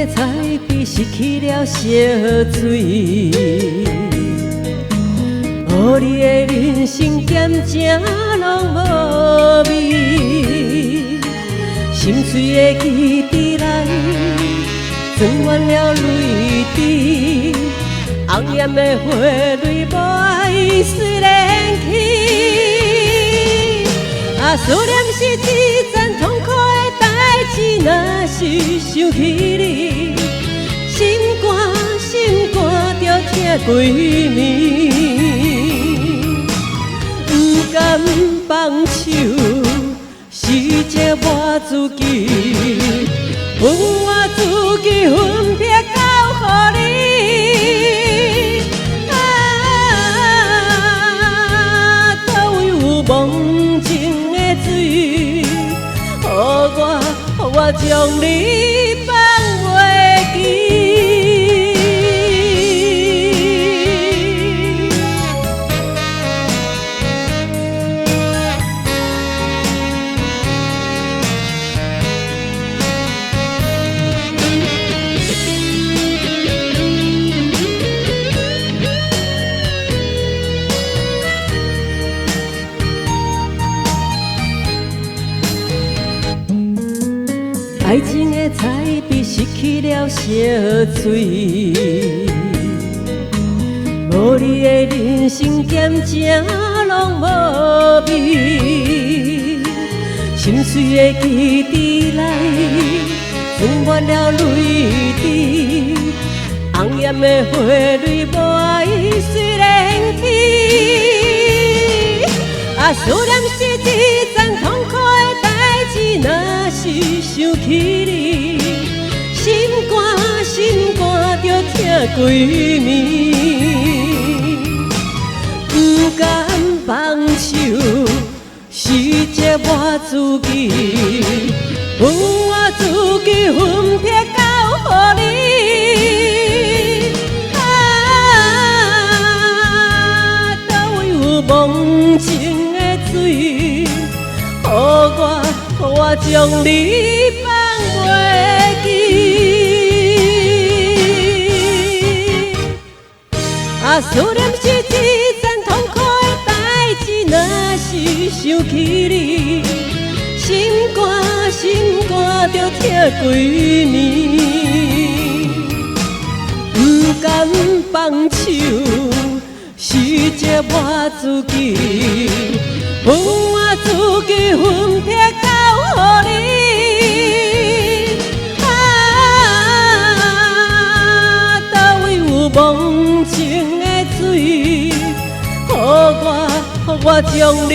的彩笔失去了色水，予你的人生渐渐拢无味，心碎的记忆内装满了泪滴，红艳的花蕊无爱随莲去，思念是一阵痛苦的代志，若是想起你，心肝着痛几暝，不甘放手，是这我自己，分我自己分撇交予你。倒位有梦情的水，予我将你放袂记。爱情的彩笔失去了色水，无你的人生渐渐拢无味，心碎的记忆内装满了泪滴，红艳的花蕊无爱随莲去，思念是一阵痛苦的代志，若是想起你，心肝着痛几暝，不甘放手，是这我自己，分我自己分撇交予你。倒位有梦情的水，予我将你放袂记。思念是一阵痛苦的代志，若是想起你，心肝着痛几暝，不甘放手，是这我自己，分我自己分撇交予你。倒位有梦情的水，予我将你